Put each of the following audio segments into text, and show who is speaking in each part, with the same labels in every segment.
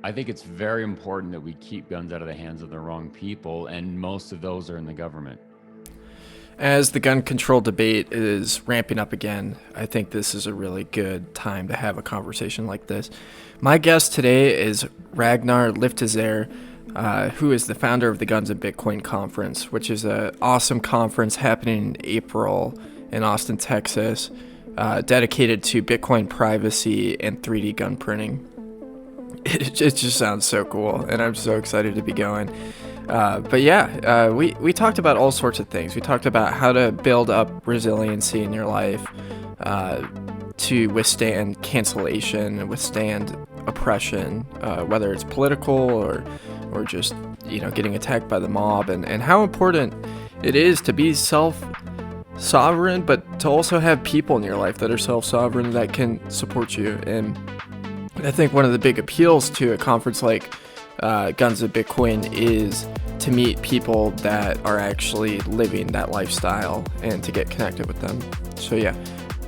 Speaker 1: I think it's very important that we keep guns out of the hands of the wrong people, and most of those are in the government.
Speaker 2: As the gun control debate is ramping up again, I think this is a really good time to have a conversation like this. My guest today is Ragnar Lifthrasir, who is the founder of the Guns and Bitcoin Conference, which is an awesome conference happening in April in Austin, Texas, dedicated to Bitcoin privacy and 3D gun printing. It just sounds so cool, and I'm so excited to be going. We talked about all sorts of things. We talked about how to build up resiliency in your life to withstand cancellation and withstand oppression, whether it's political or just getting attacked by the mob, and how important it is to be self-sovereign, but to also have people in your life that are self-sovereign that can support you. And I think one of the big appeals to a conference like Guns and Bitcoin is to meet people that are actually living that lifestyle and to get connected with them. So yeah,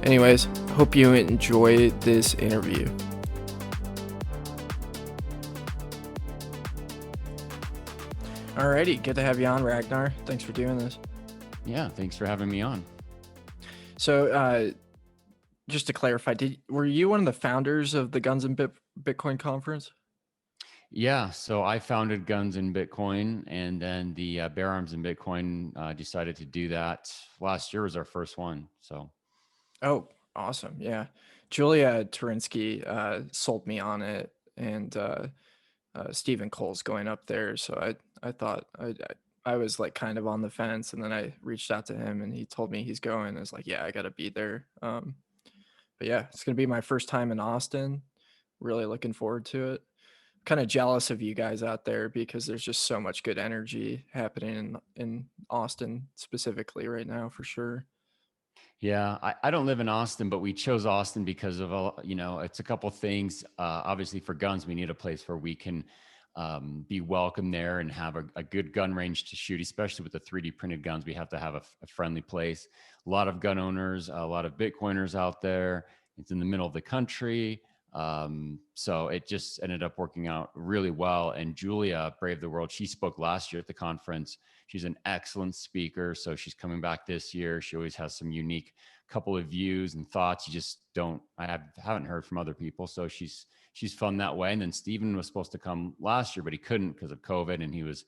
Speaker 2: anyways, hope you enjoy this interview. Alrighty, good to have you on, Ragnar. Thanks for doing this.
Speaker 1: Yeah, thanks for having me on.
Speaker 2: So just to clarify, were you one of the founders of the Guns and Bitcoin conference?
Speaker 1: Yeah, so I founded Guns in Bitcoin, and then the Bear Arms in Bitcoin decided to do that. Last year was our first one. So,
Speaker 2: Oh, awesome. Yeah. Julia Turinsky sold me on it, and Stephen Cole's going up there. So I thought I was like kind of on the fence, and then I reached out to him and he told me he's going. I was like, yeah, I got to be there. But yeah, it's going to be my first time in Austin. Really looking forward to it. Kind of jealous of you guys out there because there's just so much good energy happening in Austin specifically right now for sure.
Speaker 1: yeah, I don't live in Austin, but we chose Austin because of, it's a couple things. Obviously, for guns, we need a place where we can be welcome there and have a good gun range to shoot, especially with the 3D printed guns. We have to have a friendly place. A lot of gun owners, a lot of Bitcoiners out there. It's in the middle of the country. So it just ended up working out really well. And Julia braved the world. She spoke last year at the conference. She's an excellent speaker. So she's coming back this year. She always has some unique couple of views and thoughts you just haven't heard from other people. So she's fun that way. And then Stephen was supposed to come last year, but he couldn't because of COVID, and he was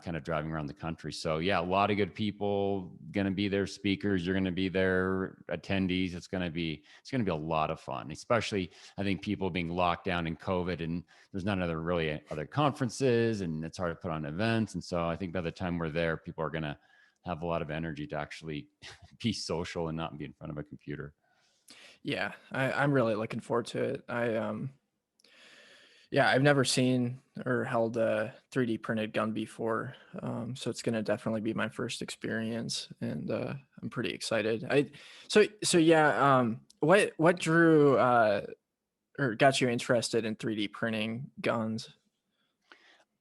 Speaker 1: kind of driving around the country. So yeah, a lot of good people going to be there, speakers. You're going to be there, attendees. It's going to be a lot of fun, especially I think people being locked down in COVID, and there's not other conferences, and it's hard to put on events. And so I think by the time we're there, people are going to have a lot of energy to actually be social and not be in front of a computer.
Speaker 2: Yeah, I'm really looking forward to it. I've never seen or held a 3D printed gun before, so it's gonna definitely be my first experience, and I'm pretty excited. What drew or got you interested in 3D printing guns?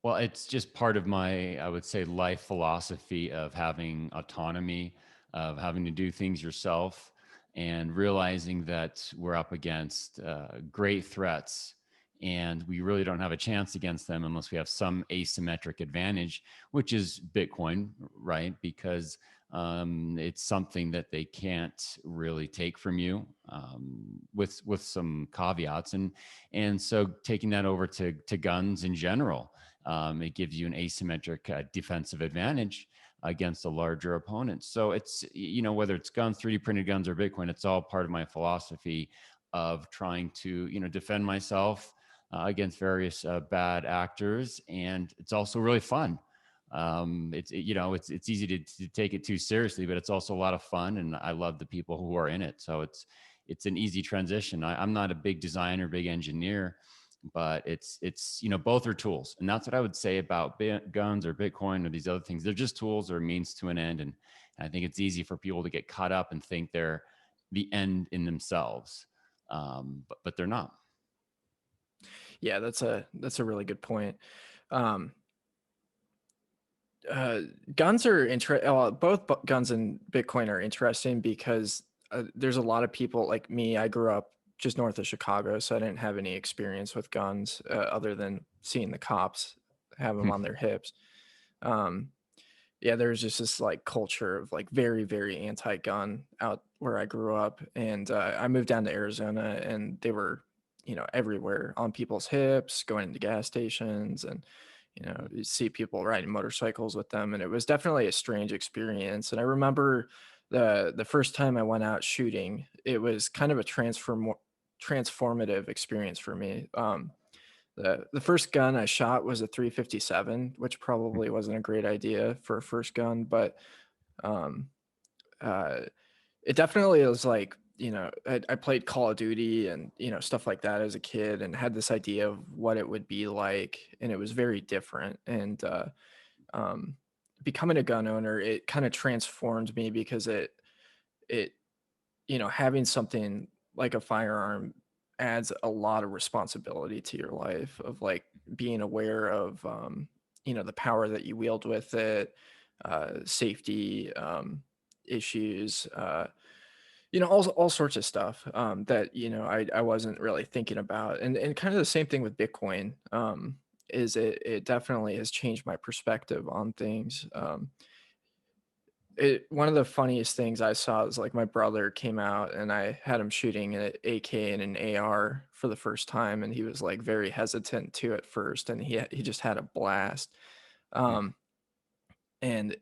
Speaker 1: Well, it's just part of my, I would say, life philosophy of having autonomy, of having to do things yourself, and realizing that we're up against great threats, and we really don't have a chance against them unless we have some asymmetric advantage, which is Bitcoin, right? Because it's something that they can't really take from you, with some caveats, and so taking that over to guns in general. It gives you an asymmetric defensive advantage against a larger opponent. So it's, whether it's guns, 3D printed guns, or Bitcoin, it's all part of my philosophy of trying to, defend myself against various bad actors. And it's also really fun. It's easy to take it too seriously, but it's also a lot of fun. And I love the people who are in it. So it's an easy transition. I'm not a big designer, big engineer, but it's both are tools, and that's what I would say about guns or Bitcoin or these other things. They're just tools or means to an end, and I think it's easy for people to get caught up and think they're the end in themselves, but they're not.
Speaker 2: Yeah, that's a really good point. Um, Guns are guns and Bitcoin are interesting because there's a lot of people like me. I grew up just north of Chicago, so I didn't have any experience with guns other than seeing the cops have them on their hips. Um, yeah, there was just this like culture of like very, very anti-gun out where I grew up, and I moved down to Arizona, and they were, everywhere on people's hips, going into gas stations, and you see people riding motorcycles with them, and it was definitely a strange experience. And I remember the first time I went out shooting, it was kind of a transformative experience for me. The first gun I shot was a 357, which probably wasn't a great idea for a first gun, but um, uh, it definitely was like, I played Call of Duty and, stuff like that as a kid, and had this idea of what it would be like, and it was very different. And um, becoming a gun owner, it kind of transformed me because it having something like a firearm adds a lot of responsibility to your life, of like being aware of the power that you wield with it, safety issues, all sorts of stuff that I wasn't really thinking about. And kind of the same thing with Bitcoin. Is it definitely has changed my perspective on things. One of the funniest things I saw is like my brother came out, and I had him shooting an AK and an AR for the first time, and he was like very hesitant to at first, and he just had a blast. Um, and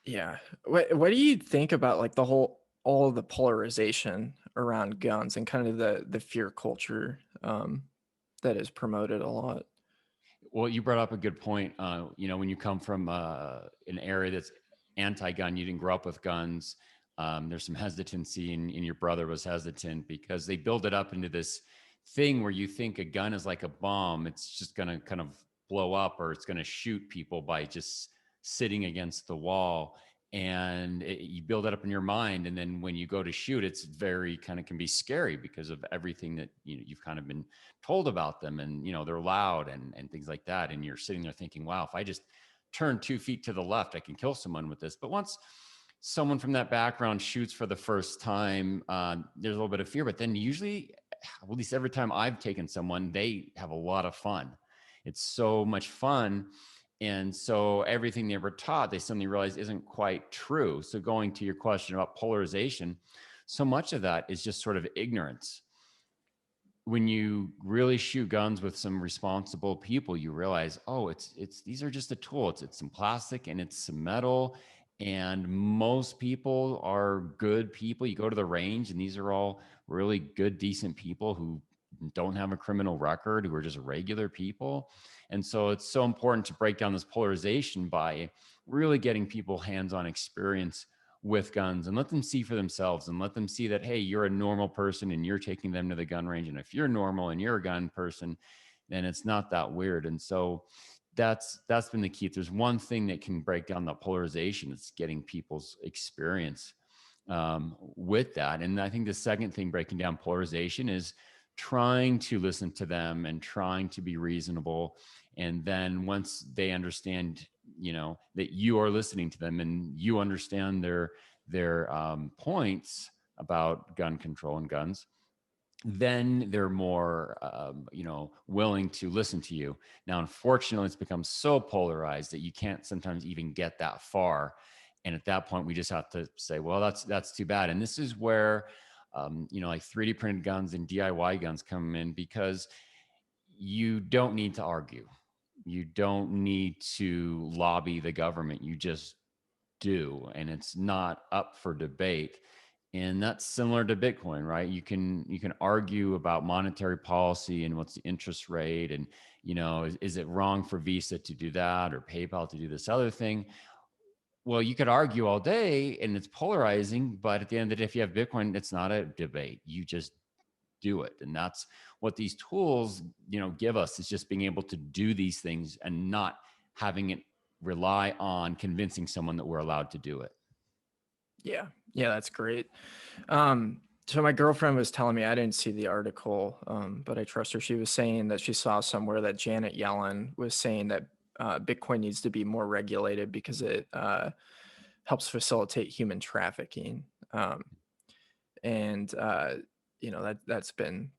Speaker 2: yeah, what do you think about like all of the polarization around guns and kind of the fear culture that is promoted a lot?
Speaker 1: Well, you brought up a good point. When you come from an area that's anti-gun, you didn't grow up with guns. There's some hesitancy, and your brother was hesitant because they build it up into this thing where you think a gun is like a bomb. It's just going to kind of blow up, or it's going to shoot people by just sitting against the wall. And you build it up in your mind, and then when you go to shoot, it's very kind of can be scary because of everything that you've kind of been told about them, and they're loud and things like that, and you're sitting there thinking, wow, if I just turn 2 feet to the left, I can kill someone with this. But once someone from that background shoots for the first time, there's a little bit of fear, but then usually, at least every time I've taken someone, they have a lot of fun. It's so much fun. And so everything they were taught, they suddenly realize isn't quite true. So going to your question about polarization, so much of that is just sort of ignorance. When you really shoot guns with some responsible people, you realize, oh, it's these are just a tool. It's some plastic and it's some metal, and most people are good people. You go to the range, and these are all really good, decent people who don't have a criminal record, who are just regular people. And so it's so important to break down this polarization by really getting people hands-on experience with guns, and let them see for themselves, and let them see that, hey, you're a normal person and you're taking them to the gun range, and if you're normal and you're a gun person, then it's not that weird. And so that's been the key. If there's one thing that can break down the polarization, it's getting people's experience with that. And I think the second thing breaking down polarization is trying to listen to them and trying to be reasonable. And then once they understand, that you are listening to them and you understand their points about gun control and guns, then they're more willing to listen to you. Now unfortunately, it's become so polarized that you can't sometimes even get that far, and at that point we just have to say, well, that's too bad. And this is where like 3D printed guns and DIY guns come in, because you don't need to argue, you don't need to lobby the government, you just do, and it's not up for debate. And that's similar to Bitcoin, right? You can argue about monetary policy and what's the interest rate, and is it wrong for Visa to do that or PayPal to do this other thing? Well, you could argue all day, and it's polarizing, but at the end of the day, if you have Bitcoin, it's not a debate, you just do it. And that's what these tools give us, is just being able to do these things and not having it rely on convincing someone that we're allowed to do it.
Speaker 2: Yeah, yeah, that's great. So my girlfriend was telling me, I didn't see the article, but I trust her. She was saying that she saw somewhere that Janet Yellen was saying that Bitcoin needs to be more regulated because it helps facilitate human trafficking. And that's been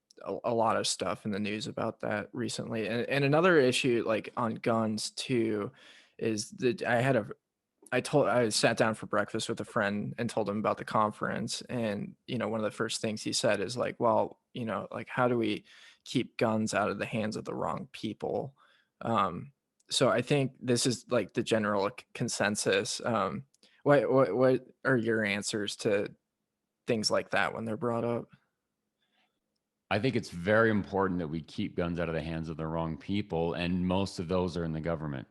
Speaker 2: a lot of stuff in the news about that recently. And another issue like on guns too is that I sat down for breakfast with a friend and told him about the conference. And, one of the first things he said is like, well, like, how do we keep guns out of the hands of the wrong people? So I think this is like the general consensus. What are your answers to things like that when they're brought up?
Speaker 1: I think it's very important that we keep guns out of the hands of the wrong people, and most of those are in the government.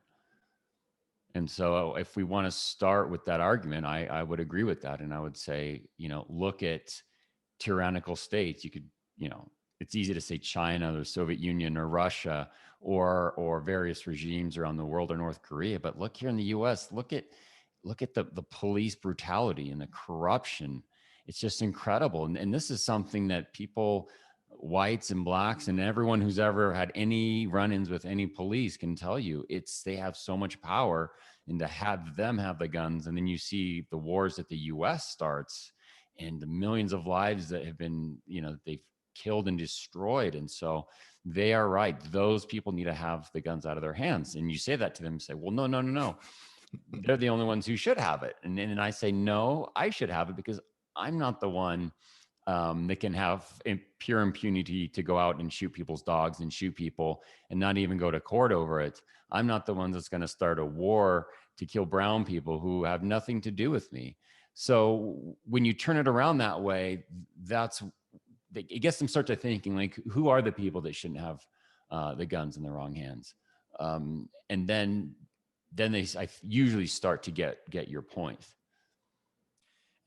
Speaker 1: And so if we want to start with that argument, I would agree with that. And I would say, look at tyrannical states. You could, it's easy to say China, the Soviet Union, or Russia, or various regimes around the world, or North Korea. But look here in the U.S. Look at the police brutality and the corruption. It's just incredible. And this is something that people, whites and blacks, and everyone who's ever had any run-ins with any police can tell you, they have so much power, and to have them have the guns. And then you see the wars that the US starts, and the millions of lives that have been, they've killed and destroyed. And so they are right. Those people need to have the guns out of their hands. And you say that to them and say, well, no, no, no, no. They're the only ones who should have it. And I say, no, I should have it because I'm not the one that can have pure impunity to go out and shoot people's dogs and shoot people and not even go to court over it. I'm not the one that's going to start a war to kill brown people who have nothing to do with me. So when you turn it around that way, it gets them start to thinking like, who are the people that shouldn't have the guns in the wrong hands? And then I usually start to get your point.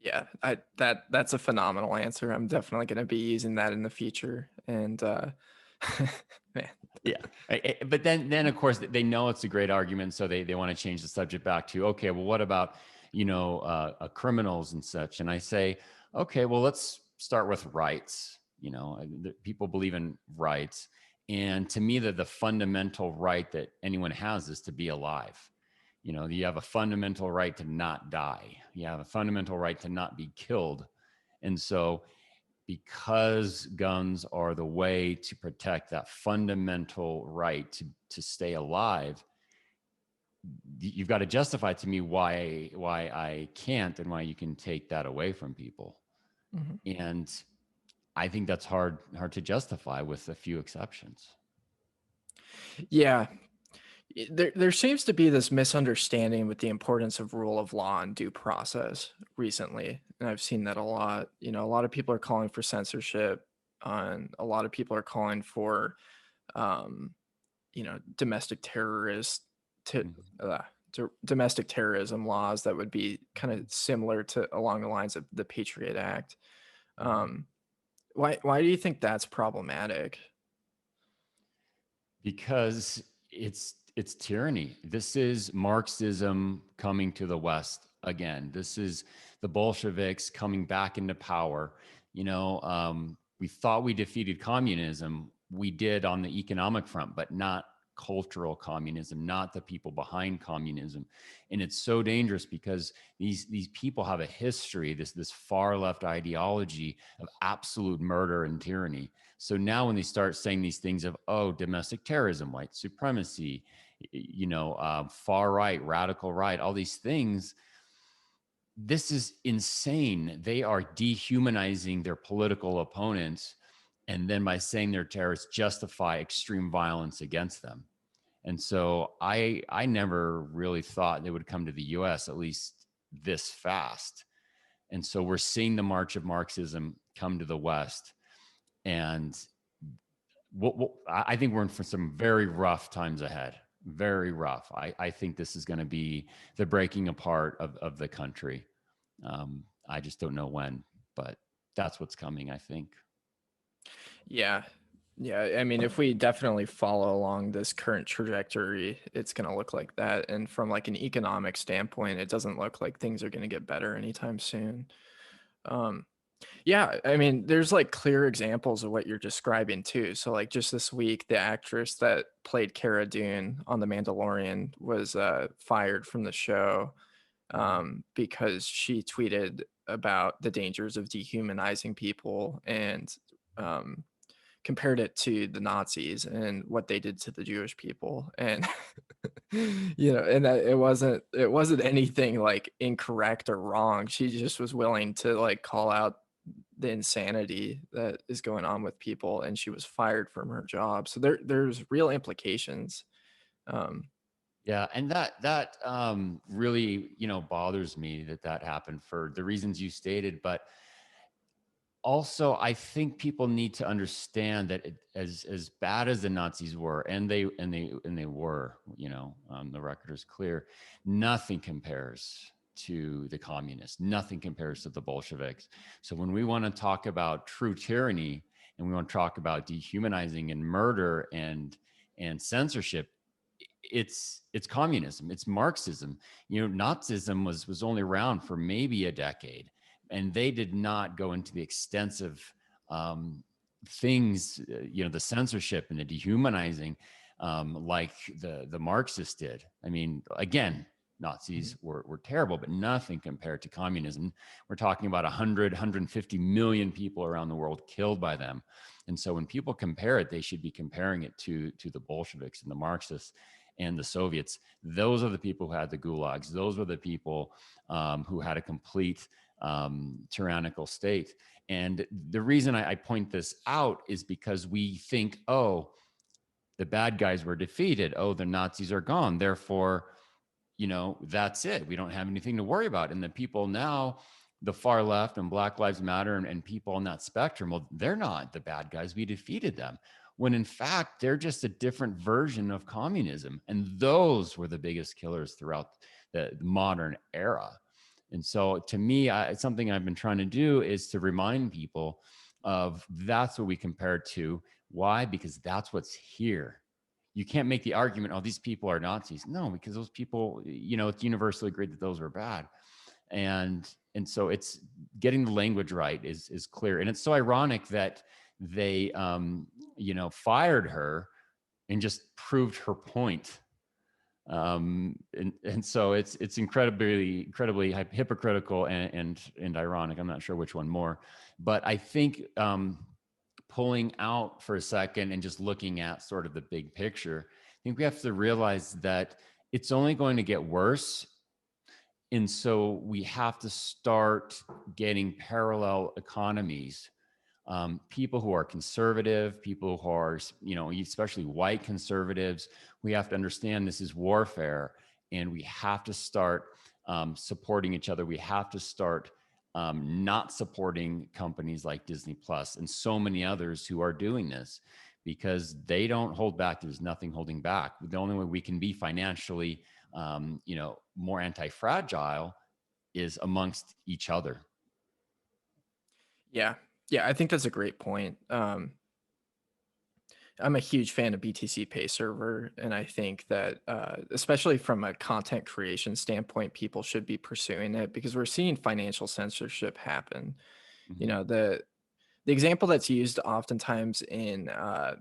Speaker 2: Yeah, that's a phenomenal answer. I'm definitely going to be using that in the future. And man,
Speaker 1: Yeah. But then of course they know it's a great argument. So they want to change the subject back to, okay, well, what about, criminals and such? And I say, okay, well, let's start with rights. People believe in rights. And to me, the fundamental right that anyone has is to be alive. You have a fundamental right to not die. You have a fundamental right to not be killed. And so because guns are the way to protect that fundamental right to stay alive, you've got to justify to me why I can't and why you can take that away from people.
Speaker 2: mhm.
Speaker 1: And I think that's hard to justify with a few exceptions.
Speaker 2: Yeah, there seems to be this misunderstanding with the importance of rule of law and due process recently, and I've seen that a lot. A lot of people are calling for censorship, and a lot of people are calling for, um, domestic terrorist to,
Speaker 1: Mhm.
Speaker 2: domestic terrorism laws that would be kind of similar to along the lines of the Patriot Act. Um, why do you think that's problematic?
Speaker 1: Because it's tyranny. This is Marxism coming to the West again. This is the Bolsheviks coming back into power. We thought we defeated communism. We did on the economic front, but not cultural communism, not the people behind communism. And it's so dangerous because these people have a history, this far left ideology of absolute murder and tyranny. So now when they start saying these things of, oh, domestic terrorism, white supremacy, far right, radical right, all these things, this is insane. They are dehumanizing their political opponents. And then by saying they're terrorists, justify extreme violence against them. And so I never really thought they would come to the US, at least this fast. And so we're seeing the march of Marxism come to the West. And I think we're in for some very rough times ahead. Very rough. I think this is going to be the breaking apart of the country. I just don't know when, but that's what's coming, I think.
Speaker 2: Yeah. Yeah, I mean, if we definitely follow along this current trajectory, it's going to look like that. And from like an economic standpoint, it doesn't look like things are going to get better anytime soon. Um, yeah, I mean, there's like clear examples of what you're describing too. So like just this week, the actress that played Cara Dune on The Mandalorian was fired from the show because she tweeted about the dangers of dehumanizing people and compared it to the Nazis and what they did to the Jewish people. And and that it wasn't anything like incorrect or wrong. She just was willing to like call out the insanity that is going on with people, and she was fired from her job. So there's real implications. um
Speaker 1: Yeah, and that really, bothers me that that happened for the reasons you stated. But also, I think people need to understand that as bad as the Nazis were, and they were, the record is clear. Nothing compares to the communists. Nothing compares to the Bolsheviks. So when we want to talk about true tyranny, and we want to talk about dehumanizing and murder and censorship, it's communism, it's Marxism. Nazism was only around for maybe a decade, and they did not go into the extensive um, things, the censorship and the dehumanizing, like the Marxists did. I mean, again, Nazis were terrible, but nothing compared to communism. We're talking about 150 million people around the world killed by them. And so when people compare it, they should be comparing it to the Bolsheviks and the Marxists and the Soviets. Those are the people who had the gulags. Those were the people who had a complete tyrannical state. And the reason I point this out is because we think, oh, the bad guys were defeated. Oh, the Nazis are gone. Therefore, that's it. We don't have anything to worry about. And the people now, the far left and Black Lives Matter and people on that spectrum, well, they're not the bad guys. We defeated them. When in fact, they're just a different version of communism. And those were the biggest killers throughout the modern era. And so to me, it's something I've been trying to do is to remind people of that's what we compare to. Why? Because that's what's here. You can't make the argument, oh, these people are Nazis. No, because those people, it's universally agreed that those were bad. And so it's getting the language right is clear. And it's so ironic that they fired her and just proved her point. And so it's incredibly hypocritical and ironic. I'm not sure which one more, but I think pulling out for a second and just looking at sort of the big picture, I think we have to realize that it's only going to get worse. And so we have to start getting parallel economies. People who are conservative, people who are, especially white conservatives, we have to understand this is warfare, and we have to start supporting each other. We have to start not supporting companies like Disney Plus and so many others who are doing this, because they don't hold back. There's nothing holding back. The only way we can be financially, more anti-fragile is amongst each other.
Speaker 2: yeah, yeah, I think that's a great point. I'm a huge fan of BTC Pay Server, and I think that, especially from a content creation standpoint, people should be pursuing it because we're seeing financial censorship happen. You
Speaker 1: Mm-hmm.
Speaker 2: know, the example that's used oftentimes in the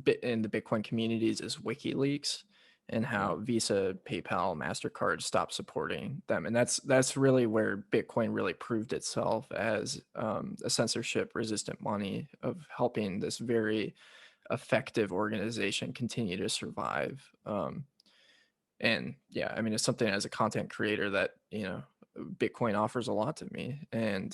Speaker 2: Bitcoin communities is WikiLeaks, and
Speaker 1: Yeah.
Speaker 2: how Visa, PayPal, Mastercard stopped supporting them, and that's really where Bitcoin really proved itself as a censorship-resistant money of helping this very effective organization continue to survive. And yeah, I mean, it's something as a content creator that Bitcoin offers a lot to me, and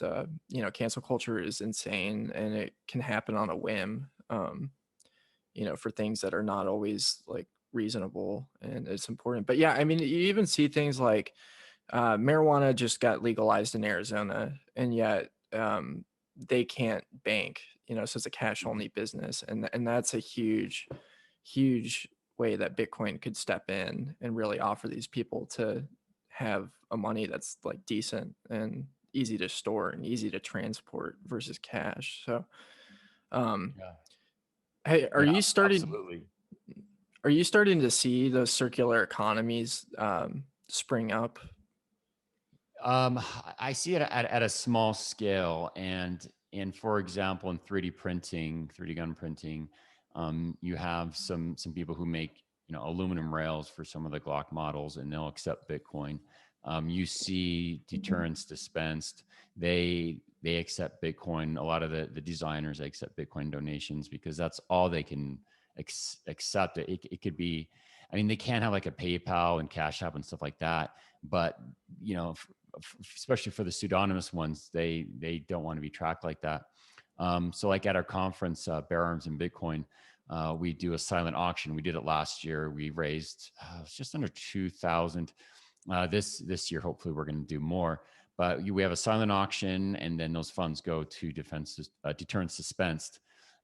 Speaker 2: cancel culture is insane, and it can happen on a whim. For things that are not always like reasonable, and it's important. But yeah, I mean, you even see things like marijuana just got legalized in Arizona, and yet they can't bank. So it's a cash only business, and that's a huge, huge way that Bitcoin could step in and really offer these people to have a money that's like decent and easy to store and easy to transport versus cash. So, um,
Speaker 1: Yeah.
Speaker 2: hey,
Speaker 1: Yeah. Absolutely.
Speaker 2: are you starting to see those circular economies spring up?
Speaker 1: I see it at a small scale, and for example, in 3D printing, 3D gun printing, you have some people who make aluminum rails for some of the Glock models, and they'll accept Bitcoin. You see deterrence dispensed. They accept Bitcoin. A lot of the designers accept Bitcoin donations because that's all they can accept. It could be, I mean, they can't have like a PayPal and Cash App and stuff like that. But you know, especially for the pseudonymous ones, they don't want to be tracked like that. So like at our conference, Bear Arms and Bitcoin, we do a silent auction. We did it last year. We raised just under 2,000. This year, hopefully, we're going to do more. But we have a silent auction, and then those funds go to deterrence dispensed.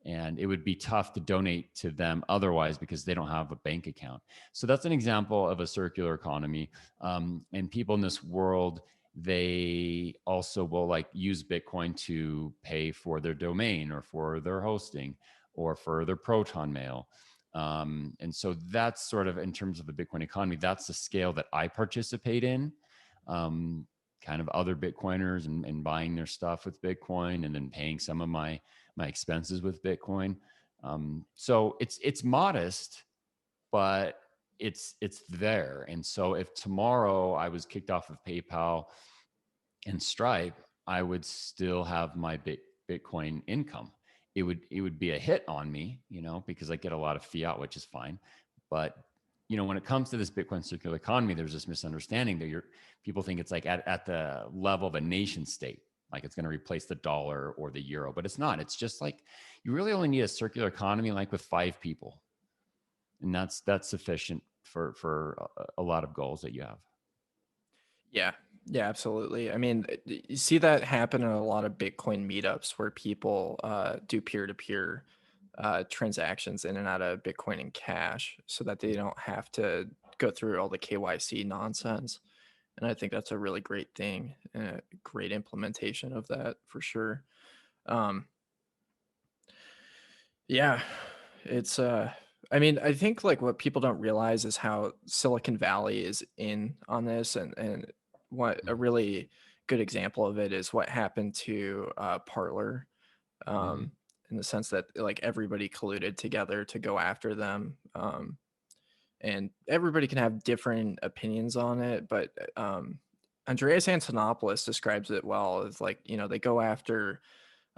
Speaker 1: And it would be tough to donate to them otherwise because they don't have a bank account. So that's an example of a circular economy. And people in this world, they also will like use Bitcoin to pay for their domain or for their hosting or for their Proton mail. And so that's sort of in terms of the Bitcoin economy, that's the scale that I participate in. Kind of other Bitcoiners and buying their stuff with Bitcoin and then paying some of my expenses with Bitcoin. So it's modest, but it's there. And so if tomorrow I was kicked off of PayPal and Stripe, I would still have my Bitcoin income. It would be a hit on me, you know, because I get a lot of fiat, which is fine. But you know, when it comes to this Bitcoin circular economy, there's this misunderstanding that people think it's like at the level of a nation state, like it's going to replace the dollar or the euro, but it's not. It's just like you really only need a circular economy like with 5 people, and that's sufficient for a lot of goals that you have.
Speaker 2: Yeah. Yeah, absolutely. I mean, you see that happen in a lot of Bitcoin meetups where people do peer-to-peer transactions in and out of Bitcoin and Cash so that they don't have to go through all the KYC nonsense. And I think that's a really great thing, a great implementation of that for sure. Um, yeah, it's I mean, I think like what people don't realize is how Silicon Valley is in on this, and what a really good example of it is what happened to Parler,
Speaker 1: Mm-hmm.
Speaker 2: in the sense that like everybody colluded together to go after them, and everybody can have different opinions on it, but Andreas Antonopoulos describes it well. It's like, you know, they go after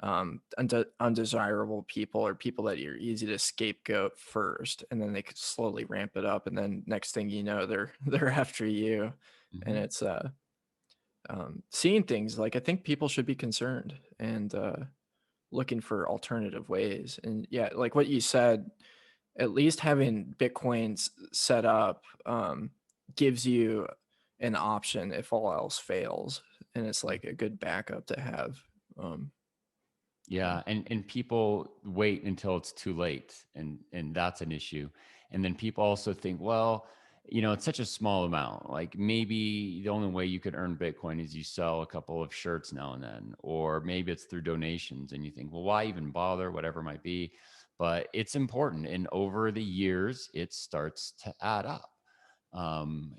Speaker 2: undesirable people or people that you're easy to scapegoat first, and then they could slowly ramp it up, and then next thing you know, they're they're after you. And
Speaker 1: Mm-hmm.
Speaker 2: it's seeing things like, I think people should be concerned and looking for alternative ways. And yeah, like what you said, at least having Bitcoins set up gives you an option if all else fails, and it's like a good backup to have. um, yeah.
Speaker 1: Yeah, and people wait until it's too late, and that's an issue. And then people also think, well, you know, it's such a small amount. Like maybe the only way you could earn Bitcoin is you sell a couple of shirts now and then, or maybe it's through donations. And you think, well, why even bother? Whatever it might be, but it's important. And over the years, it starts to add up. Um,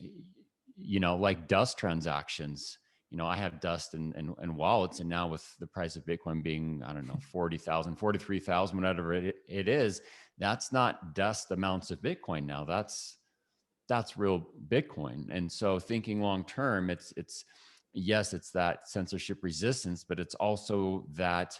Speaker 1: you know, like dust transactions. You know, I have dust and wallets, and now with the price of Bitcoin being, I don't know, 40,000, 43,000, whatever it is, that's not dust amounts of Bitcoin now. That's real Bitcoin. And so thinking long term, it's yes, it's that censorship resistance, but it's also that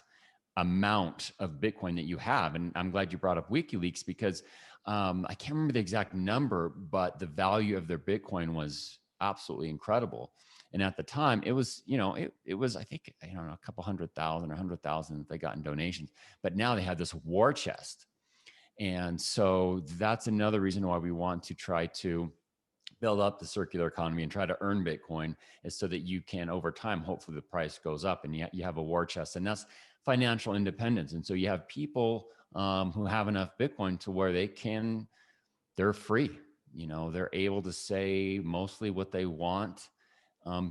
Speaker 1: amount of Bitcoin that you have. And I'm glad you brought up WikiLeaks because I can't remember the exact number, but the value of their Bitcoin was absolutely incredible. And at the time, it was, you know, it was, I think, I don't know, a couple 100,000 or 100,000 that they got in donations. But now they have this war chest. And so that's another reason why we want to try to build up the circular economy and try to earn Bitcoin is so that you can, over time, hopefully the price goes up and you have a war chest. And that's financial independence. And so you have people who have enough Bitcoin to where they're free. You know, they're able to say mostly what they want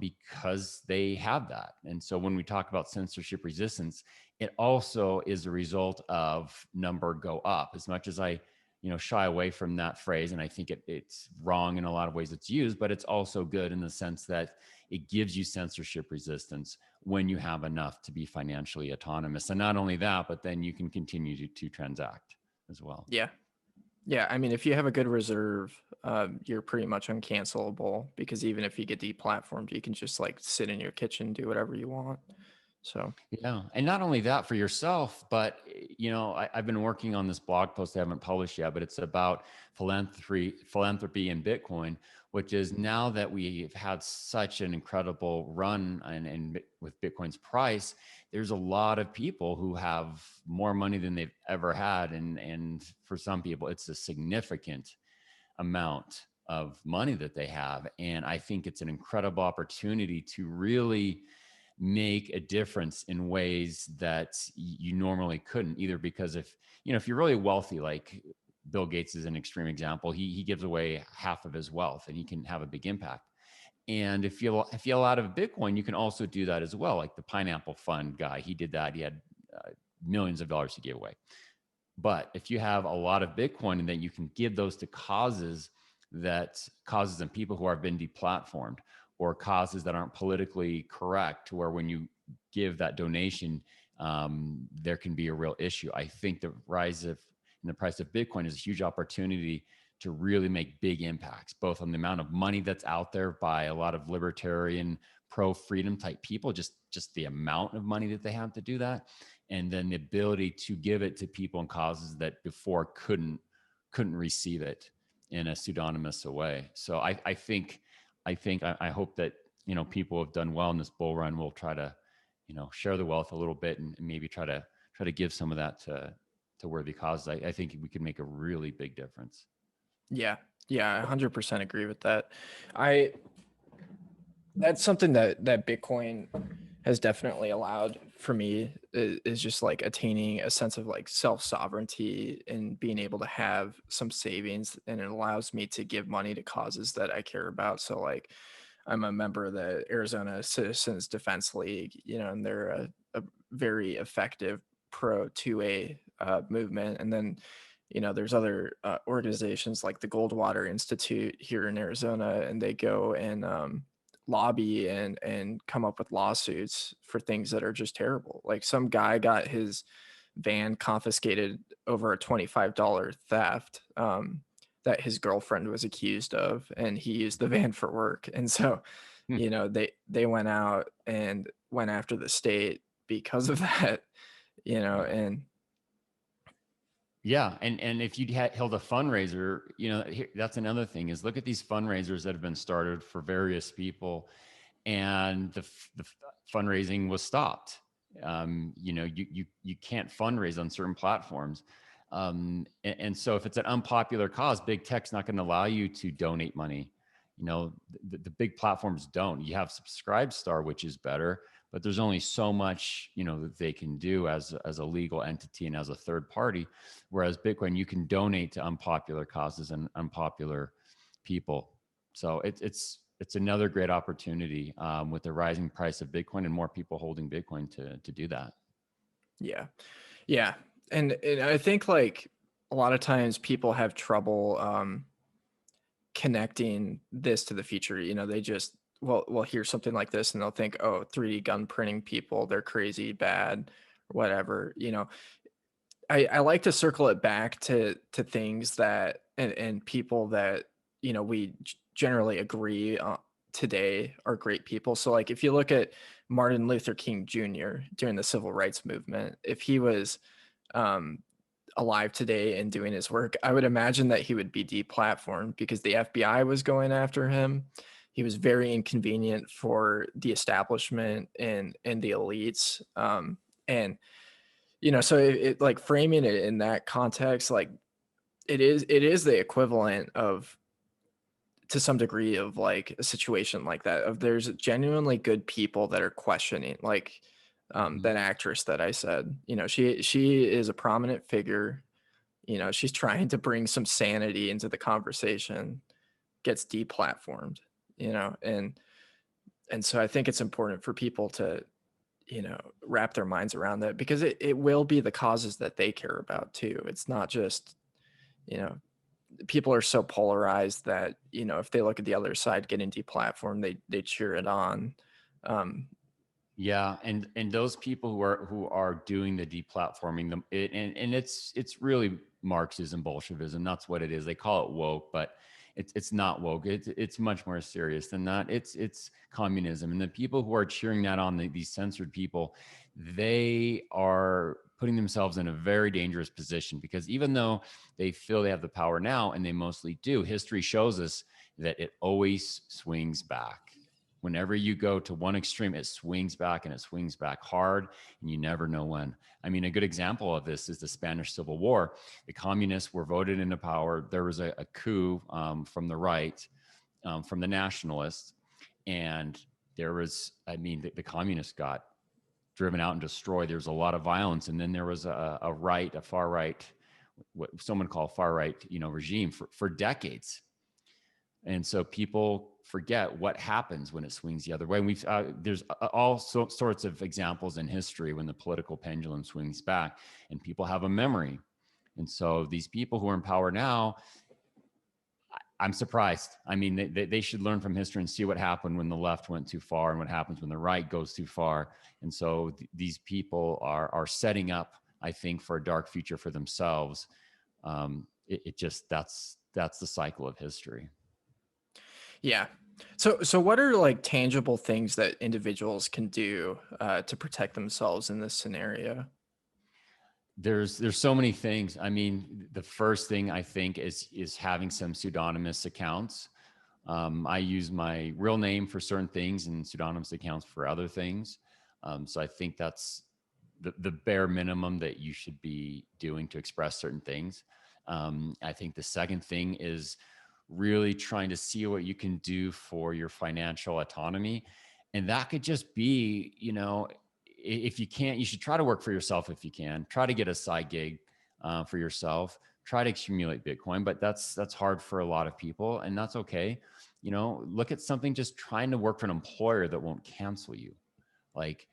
Speaker 1: because they have that. And so when we talk about censorship resistance, it also is a result of number go up. As much as I, you know, shy away from that phrase, and I think it's wrong in a lot of ways it's used, but it's also good in the sense that it gives you censorship resistance when you have enough to be financially autonomous. And not only that, but then you can continue to transact as well.
Speaker 2: Yeah. Yeah, I mean, if you have a good reserve, you're pretty much uncancelable because even if you get deplatformed, you can just like sit in your kitchen, do whatever you want. So,
Speaker 1: Yeah, and not only that for yourself, but I've been working on this blog post I haven't published yet, but it's about philanthropy in Bitcoin, which is now that we've had such an incredible run and with Bitcoin's price, there's a lot of people who have more money than they've ever had, and for some people, it's a significant amount of money that they have, and I think it's an incredible opportunity to really make a difference in ways that you normally couldn't, either because if you're really wealthy, like Bill Gates is an extreme example, he gives away half of his wealth and he can have a big impact. And if you allow out of Bitcoin, you can also do that as well. Like the Pineapple Fund guy, he did that. He had millions of dollars to give away. But if you have a lot of Bitcoin and then you can give those to causes and people who have been deplatformed, or causes that aren't politically correct, where when you give that donation, there can be a real issue. I think the rise of in the price of Bitcoin is a huge opportunity to really make big impacts, both on the amount of money that's out there by a lot of libertarian, pro-freedom type people, just the amount of money that they have to do that, and then the ability to give it to people and causes that before couldn't receive it in a pseudonymous way. So I hope that people have done well in this bull run will try to share the wealth a little bit, and maybe try to give some of that to worthy causes. I think we could make a really big difference.
Speaker 2: yeah, yeah, I 100% agree with that. I That's something that Bitcoin has definitely allowed for me is just like attaining a sense of like self sovereignty and being able to have some savings, and it allows me to give money to causes that I care about. So like I'm a member of the Arizona Citizens Defense League, and they're a very effective pro 2A movement. And then there's other organizations like the Goldwater Institute here in Arizona, and they go and lobby and come up with lawsuits for things that are just terrible. Like some guy got his van confiscated over a $25 theft that his girlfriend was accused of, and he used the van for work. And so,
Speaker 1: Hmm.
Speaker 2: they went out and went after the state because of that,
Speaker 1: Yeah.
Speaker 2: and
Speaker 1: Yeah, and if you'd held a fundraiser, that's another thing is look at these fundraisers that have been started for various people, and the fundraising was stopped. You can't fundraise on certain platforms, and so if it's an unpopular cause, big tech's not going to allow you to donate money. The big platforms don't. You have Subscribestar, which is better, but there's only so much that they can do as a legal entity and as a third party. Whereas Bitcoin, you can donate to unpopular causes and unpopular people. So it's another great opportunity with the rising price of Bitcoin and more people holding Bitcoin to do that.
Speaker 2: yeah, yeah. And I think like a lot of times people have trouble connecting this to the future. They just well hear something like this and they'll think, oh, 3D gun printing people, they're crazy, bad, whatever. I like to circle it back to things that and people that we generally agree today are great people. So like if you look at Martin Luther King Jr. during the civil rights movement, if he was um, alive today and doing his work, I would imagine that he would be deplatformed because the FBI was going after him. He was very inconvenient for the establishment and the elites. And so like framing it in that context, like it is the equivalent of, to some degree, of like a situation like that, of there's genuinely good people that are questioning, like
Speaker 1: Mhm.
Speaker 2: that actress that I said, she is a prominent figure. She's trying to bring some sanity into the conversation, gets deplatformed, and so I think it's important for people to wrap their minds around that, because it will be the causes that they care about too. It's not just, you know people are so polarized that if they look at the other side getting deplatformed, they cheer it on. um
Speaker 1: Yeah, and those people who are doing the deplatforming them, and it's really Marxism, Bolshevism. That's what it is. They call it woke, but it's not woke. It's much more serious than that. It's communism. And the people who are cheering that on, these censored people, they are putting themselves in a very dangerous position, because even though they feel they have the power now, and they mostly do, history shows us that it always swings back. Whenever you go to one extreme, it swings back, and it swings back hard, and you never know when. I mean, a good example of this is the Spanish Civil War. The communists were voted into power. There was a coup from the right, from the nationalists, and there was, I mean, the communists got driven out and destroyed. There was a lot of violence, and then there was a far right, what someone called far right, regime for decades. And so people forget what happens when it swings the other way. And there's all sorts of examples in history when the political pendulum swings back, and people have a memory. And so these people who are in power now, I'm surprised. I mean, they should learn from history and see what happened when the left went too far, and what happens when the right goes too far. And so these people are setting up, I think, for a dark future for themselves. It just, that's the cycle of history.
Speaker 2: Yeah. So what are like tangible things that individuals can do to protect themselves in this scenario?
Speaker 1: There's so many things. I mean, the first thing I think is having some pseudonymous accounts. I use my real name for certain things and pseudonymous accounts for other things. So I think that's the bare minimum that you should be doing to express certain things. I think the second thing is really trying to see what you can do for your financial autonomy. And that could just be, if you can't, you should try to work for yourself. If you can, try to get a side gig for yourself, try to accumulate Bitcoin, but that's hard for a lot of people, and that's okay. Look at something, just trying to work for an employer that won't cancel you. Like,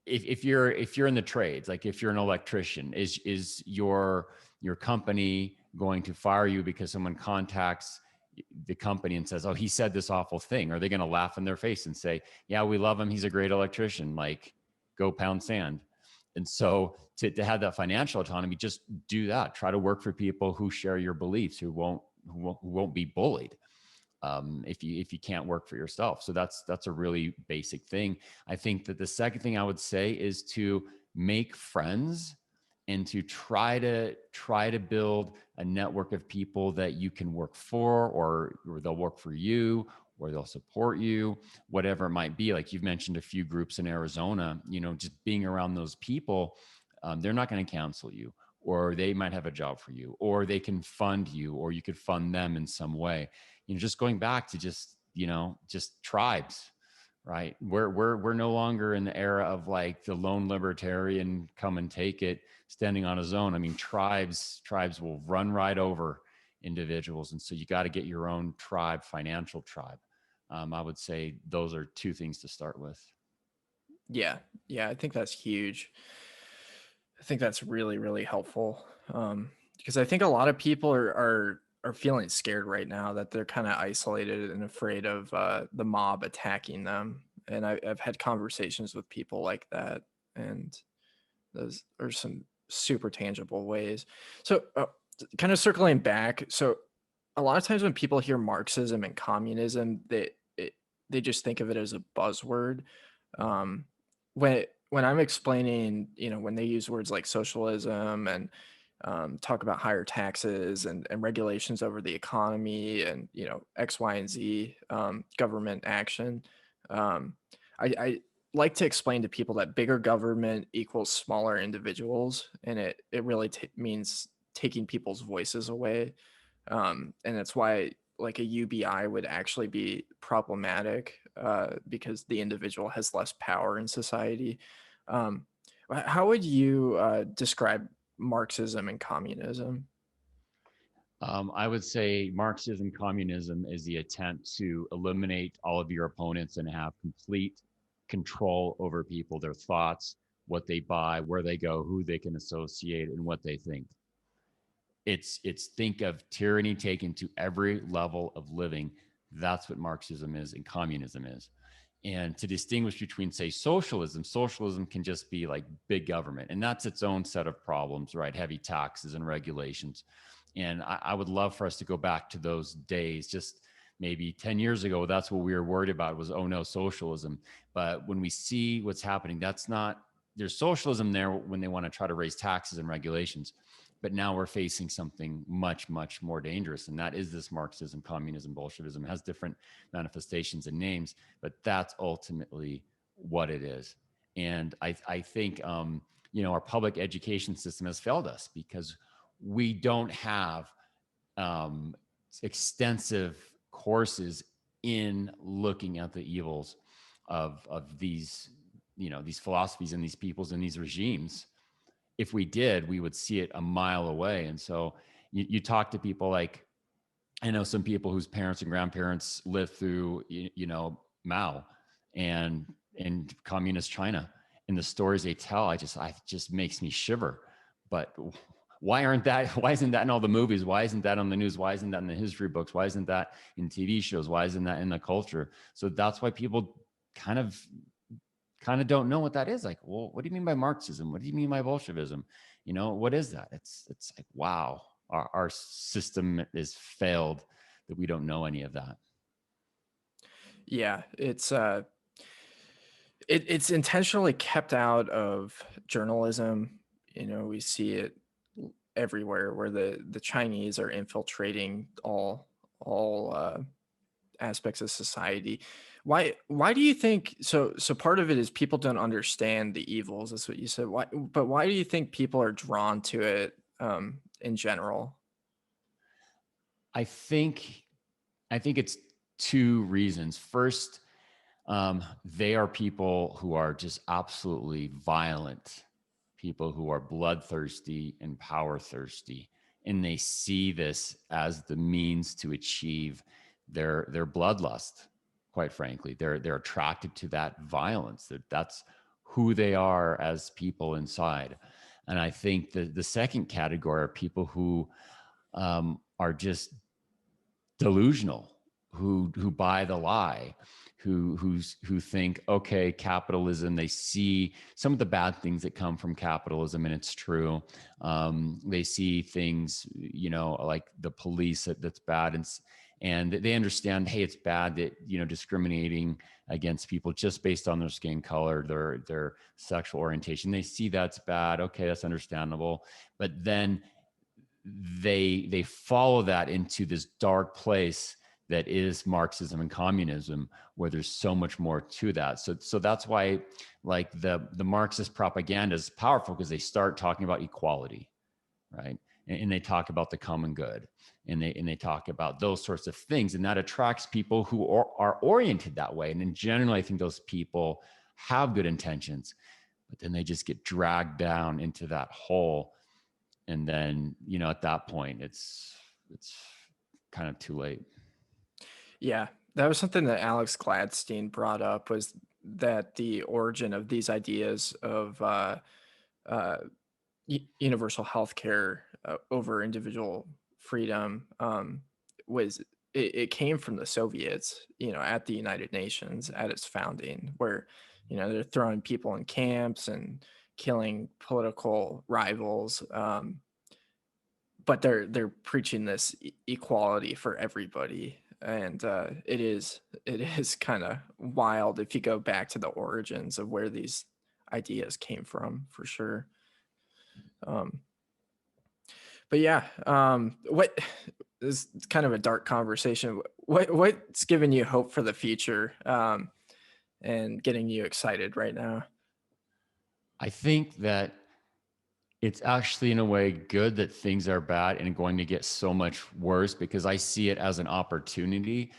Speaker 1: if you're in the trades, like if you're an electrician, is your company going to fire you because someone contacts the company and says, oh, he said this awful thing? Are they going to laugh in their face and say, yeah, we love him, he's a great electrician, like, go pound sand? And so to have that financial autonomy, just do that. Try to work for people who share your beliefs, who won't be bullied. If you can't work for yourself. So that's a really basic thing. I think that the second thing I would say is to make friends, and to try to build a network of people that you can work for, or they'll work for you, or they'll support you, whatever it might be. Like you've mentioned a few groups in Arizona, just being around those people, they're not going to cancel you, or they might have a job for you, or they can fund you, or you could fund them in some way. Just going back to just tribes, right? We're no longer in the era of like the lone libertarian, come and take it, standing on his own. I mean, tribes will run right over individuals. And so you got to get your own tribe, financial tribe. I would say those are two things to start with.
Speaker 2: Yeah. I think that's huge. I think that's really, really helpful. Because I think a lot of people are feeling scared right now, that they're kind of isolated and afraid of the mob attacking them. And I've had conversations with people like that, and those are some super tangible ways. So, kind of circling back, so a lot of times when people hear Marxism and communism, they just think of it as a buzzword. Um, when I'm explaining, when they use words like socialism and talk about higher taxes and regulations over the economy, and X, Y, and Z, government action, um, I like to explain to people that bigger government equals smaller individuals, and it really means taking people's voices away. And that's why like a UBI would actually be problematic, because the individual has less power in society. Um, how would you describe Marxism and communism?
Speaker 1: I would say Marxism, communism is the attempt to eliminate all of your opponents and have complete control over people, their thoughts, what they buy, where they go, who they can associate, and what they think. It's think of tyranny taken to every level of living. That's what Marxism is and communism is. And to distinguish between, say, socialism can just be like big government, and that's its own set of problems, right? Heavy taxes and regulations. And I would love for us to go back to those days. Just maybe 10 years ago, that's what we were worried about was, oh no, socialism. But when we see what's happening, that's not, there's socialism there when they want to try to raise taxes and regulations. But now we're facing something much, much more dangerous. And that is this Marxism, communism, Bolshevism. It has different manifestations and names, but that's ultimately what it is. And I think, our public education system has failed us because we don't have extensive courses in looking at the evils of these, these philosophies and these peoples and these regimes. If we did, we would see it a mile away. And so you talk to people like, I know some people whose parents and grandparents lived through, Mao and communist China, and the stories they tell, I just makes me shiver. But why isn't that in all the movies? Why isn't that on the news? Why isn't that in the history books? Why isn't that in TV shows? Why isn't that in the culture? So that's why people kind of don't know what that is. Like, well, what do you mean by Marxism? What do you mean by Bolshevism? What is that? It's like, wow, our system is failed that we don't know any of that.
Speaker 2: Yeah, it's intentionally kept out of journalism. We see it everywhere where the Chinese are infiltrating all aspects of society. Why do you think so? So part of it is people don't understand the evils. That's what you said. Why do you think people are drawn to it in general?
Speaker 1: I think it's two reasons. First, they are people who are just absolutely violent, people who are bloodthirsty and power thirsty, and they see this as the means to achieve their bloodlust. Quite frankly, they're attracted to that violence. That's who they are as people inside. And I think the second category are people who are just delusional, who buy the lie, who think, okay, capitalism, they see some of the bad things that come from capitalism, and it's true. They see things, like the police that's bad, and they understand, hey, it's bad that, discriminating against people just based on their skin color, their sexual orientation. They see that's bad. Okay, that's understandable. But then they follow that into this dark place that is Marxism and communism, where there's so much more to that. So that's why, like, the Marxist propaganda is powerful, because they start talking about equality, right? And they talk about the common good, and they talk about those sorts of things, and that attracts people who are oriented that way. And in general, I think those people have good intentions, but then they just get dragged down into that hole. And then, at that point, it's kind of too late.
Speaker 2: Yeah, that was something that Alex Gladstein brought up, was that the origin of these ideas of uh, universal health care over individual freedom was it came from the Soviets, at the United Nations at its founding, where they're throwing people in camps and killing political rivals, but they're preaching this equality for everybody. And it is kind of wild if you go back to the origins of where these ideas came from, for sure. But yeah, what this is kind of a dark conversation. What's giving you hope for the future, and getting you excited right now?
Speaker 1: I think that it's actually, in a way, good that things are bad and going to get so much worse, because I see it as an opportunity.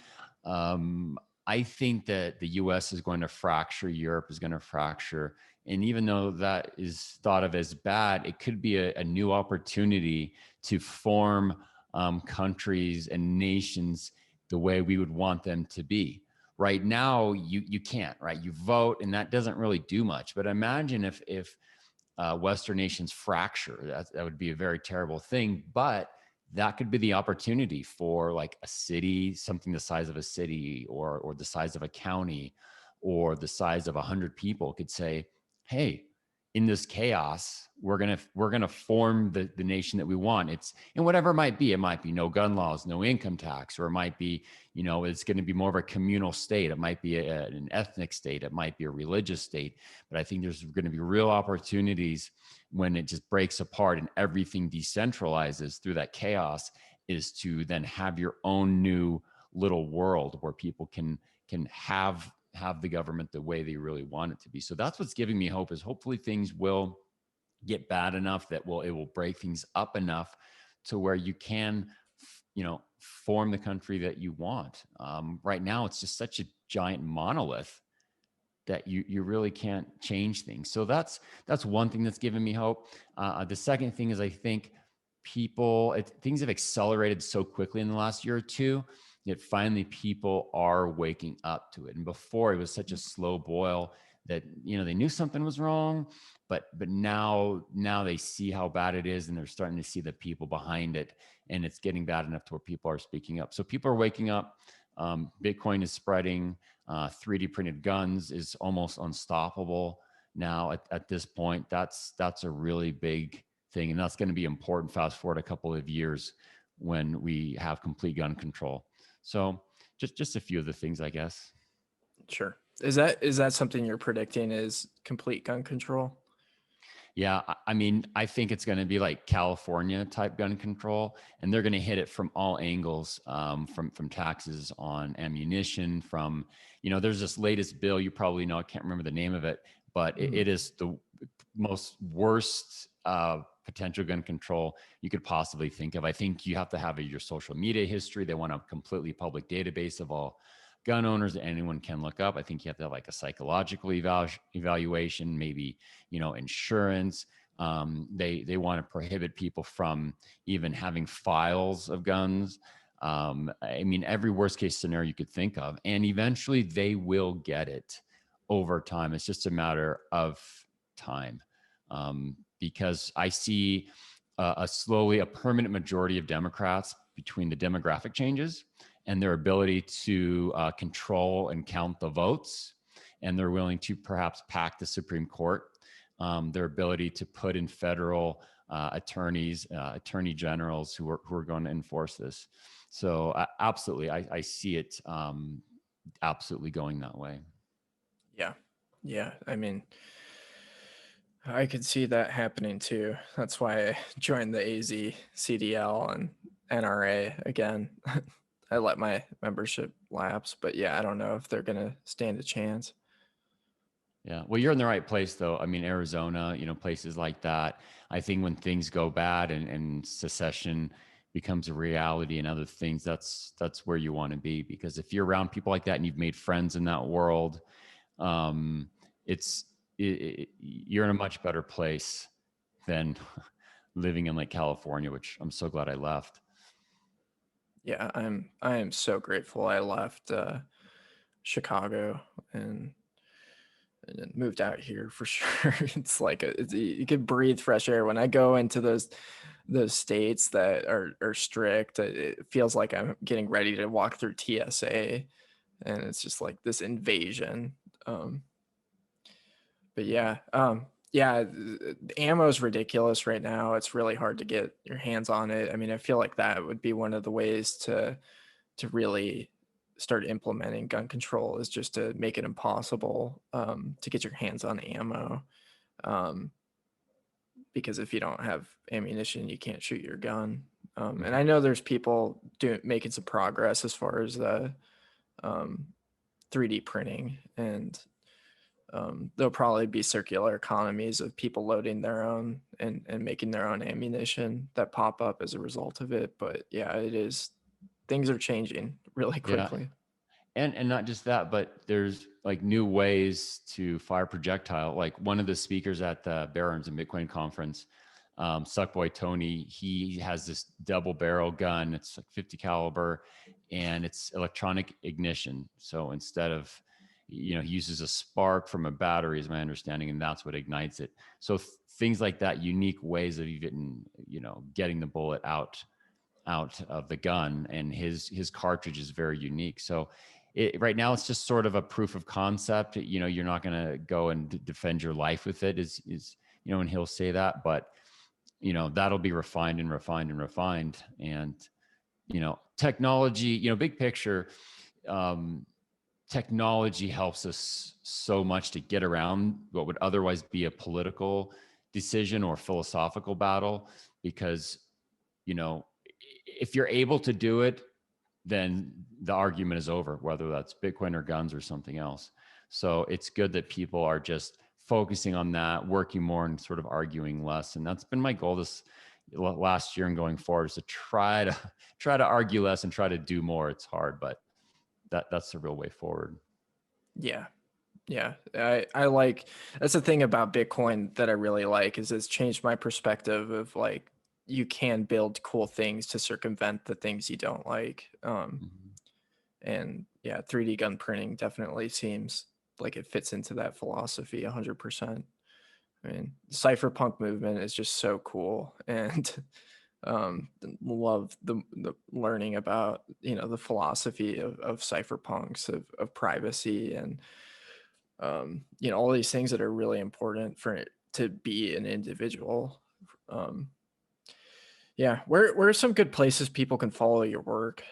Speaker 1: I think that the US is going to fracture, Europe is going to fracture. And even though that is thought of as bad, it could be a new opportunity to form countries and nations the way we would want them to be. Right now, you can't, right? You vote, and that doesn't really do much. But imagine if Western nations fracture. That would be a very terrible thing, but that could be the opportunity for, like, a city, something the size of a city, or the size of a county, or the size of 100 people could say, hey, in this chaos, we're gonna form the nation that we want. It's, and whatever it might be. It might be no gun laws, no income tax, or it might be, it's going to be more of a communal state. It might be an ethnic state. It might be a religious state. But I think there's going to be real opportunities when it just breaks apart and everything decentralizes through that chaos, is to then have your own new little world where people can have the government the way they really want it to be. So that's what's giving me hope, is hopefully things will get bad enough that it will break things up enough to where you can, form the country that you want. Right now, it's just such a giant monolith that you really can't change things. So that's one thing that's given me hope. The second thing is, I think things have accelerated so quickly in the last year or two that finally people are waking up to it. And before, it was such a slow boil that they knew something was wrong, but now they see how bad it is, and they're starting to see the people behind it, and it's getting bad enough to where people are speaking up. So people are waking up. Bitcoin is spreading. 3D printed guns is almost unstoppable now at this point. That's a really big thing, and that's going to be important. Fast forward a couple of years when we have complete gun control. So just a few of the things, I guess.
Speaker 2: Sure. Is that something you're predicting is complete gun control?
Speaker 1: Yeah, I mean, I think it's going to be like California type gun control, and they're going to hit it from all angles, from taxes on ammunition, from, there's this latest bill, you probably know, I can't remember the name of it, but it is the most worst potential gun control you could possibly think of. I think you have to have your social media history. They want a completely public database of all gun owners that anyone can look up. I think you have to have like a psychological evaluation, maybe, insurance. They want to prohibit people from even having files of guns. I mean, every worst case scenario you could think of, and eventually they will get it over time. It's just a matter of time, because I see a permanent majority of Democrats, between the demographic changes and their ability to control and count the votes, and they're willing to perhaps pack the Supreme Court, their ability to put in federal attorneys, attorney generals who are going to enforce this. So absolutely, I see it absolutely going that way.
Speaker 2: Yeah. Yeah. I mean, I could see that happening too. That's why I joined the AZ, CDL, and NRA again. I let my membership lapse, but yeah, I don't know if they're going to stand a chance.
Speaker 1: Yeah. Well, you're in the right place, though. I mean, Arizona, places like that. I think when things go bad and secession becomes a reality and other things, that's where you want to be. Because if you're around people like that and you've made friends in that world, um, you're in a much better place than living in like California, which I'm so glad I left.
Speaker 2: Yeah, I am so grateful I left Chicago and then moved out here for sure. It's like you can breathe fresh air. When I go into those states that are strict, it feels like I'm getting ready to walk through TSA, and it's just like this invasion. Um, but yeah, ammo is ridiculous right now. It's really hard to get your hands on it. I mean, I feel like that would be one of the ways to really start implementing gun control, is just to make it impossible to get your hands on ammo. Um, because if you don't have ammunition, you can't shoot your gun. And I know there's people making some progress as far as the 3D printing, and there'll probably be circular economies of people loading their own and making their own ammunition that pop up as a result of it. But yeah, things are changing really
Speaker 1: Yeah.
Speaker 2: quickly.
Speaker 1: And not just that, but there's like new ways to fire projectile. Like one of the speakers at the Bear Arms and Bitcoin conference, Suckboy Tony, he has this double barrel gun. It's like 50 caliber, and it's electronic ignition. So instead of, he uses a spark from a battery, is my understanding, and that's what ignites it. So things like that, unique ways of even, getting the bullet out of the gun, and his cartridge is very unique. So right now it's just sort of a proof of concept. You're not going to go and defend your life with it, and he'll say that, but that'll be refined and refined and refined. And technology, big picture, technology helps us so much to get around what would otherwise be a political decision or philosophical battle, because if you're able to do it, then the argument is over, whether that's Bitcoin or guns or something else. So it's good that people are just focusing on that, working more and sort of arguing less. And that's been my goal this last year and going forward, is to try to argue less and try to do more. It's hard, but that's the real way forward.
Speaker 2: Yeah. Yeah. I like, that's the thing about Bitcoin that I really like, is it's changed my perspective of like, you can build cool things to circumvent the things you don't like. And yeah, 3D gun printing definitely seems like it fits into that philosophy 100%. I mean, the cypherpunk movement is just so cool, and love the learning about the philosophy of cypherpunks, of privacy, and all these things that are really important for it to be an individual. Yeah, where are some good places people can follow your work?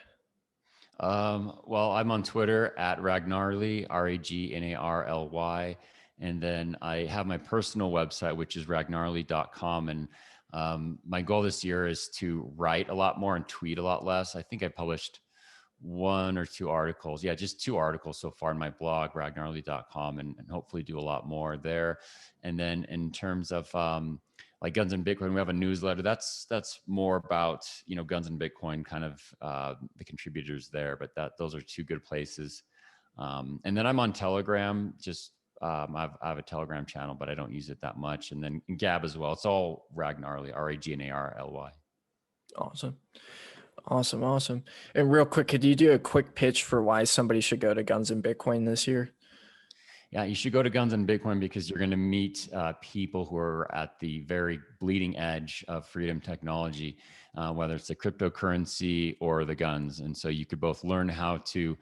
Speaker 1: Well, I'm on Twitter at Ragnarly, Ragnarly. And then I have my personal website, which is ragnarly.com. And my goal this year is to write a lot more and tweet a lot less. I think I published 1 or 2 articles. Yeah, just 2 articles so far in my blog, ragnarly.com, and hopefully do a lot more there. And then in terms of like Guns and Bitcoin, we have a newsletter that's more about Guns and Bitcoin, kind of the contributors there. But those are 2 good places. And then I'm on Telegram. Just I have a Telegram channel, but I don't use it that much. And then Gab as well. It's all Ragnarly, Ragnarly.
Speaker 2: Awesome. And real quick, could you do a quick pitch for why somebody should go to Guns and Bitcoin this year?
Speaker 1: Yeah, you should go to Guns and Bitcoin because you're going to meet people who are at the very bleeding edge of freedom technology, whether it's the cryptocurrency or the guns. And so you could both learn how to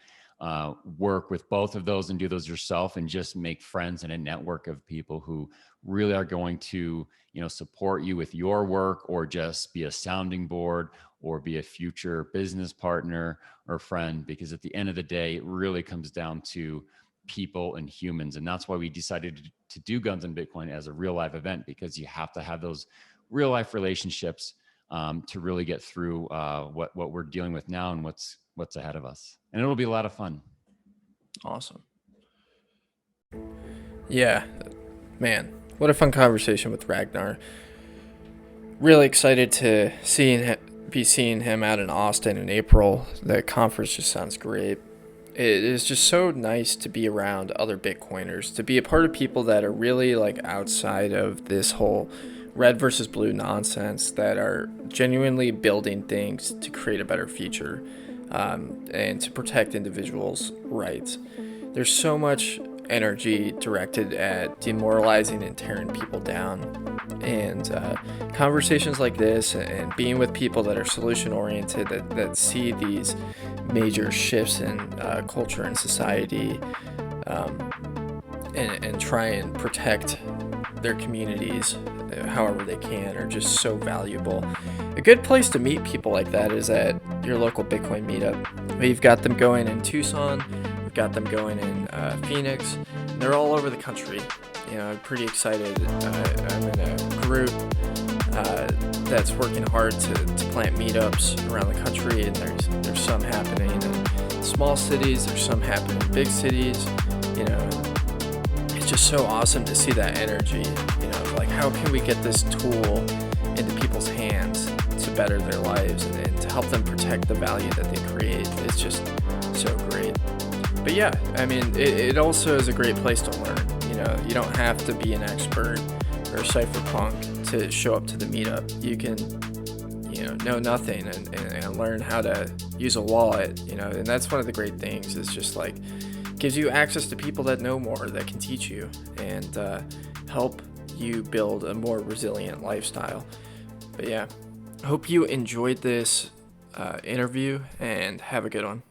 Speaker 1: work with both of those and do those yourself, and just make friends and a network of people who really are going to support you with your work, or just be a sounding board, or be a future business partner or friend. Because at the end of the day, it really comes down to people and humans. And that's why we decided to do Guns and Bitcoin as a real life event, because you have to have those real life relationships to really get through what we're dealing with now and what's ahead of us. And it'll be a lot of fun.
Speaker 2: Awesome. Yeah, man, what a fun conversation with Ragnar. Really excited to be seeing him out in Austin in April. The conference just sounds great. It is just so nice to be around other Bitcoiners, to be a part of people that are really like outside of this whole red versus blue nonsense, that are genuinely building things to create a better future, and to protect individuals' rights. There's so much energy directed at demoralizing and tearing people down, and conversations like this and being with people that are solution oriented, that see these major shifts in culture and society, and try and protect their communities however they can, are just so valuable. A good place to meet people like that is at your local Bitcoin meetup. We've got them going in Tucson, we've got them going in Phoenix, and they're all over the country. I'm pretty excited. I'm in a group that's working hard to plant meetups around the country, and there's some happening in small cities, there's some happening in big cities. It's just so awesome to see that energy. Like, how can we get this tool into people's hands to better their lives and to help them protect the value that they create? It's just so great. But yeah, I mean, it also is a great place to learn. You don't have to be an expert or a cypherpunk to show up to the meetup. You can, know nothing and learn how to use a wallet, and that's one of the great things, is just like, gives you access to people that know more, that can teach you and help you build a more resilient lifestyle. But yeah, hope you enjoyed this interview, and have a good one.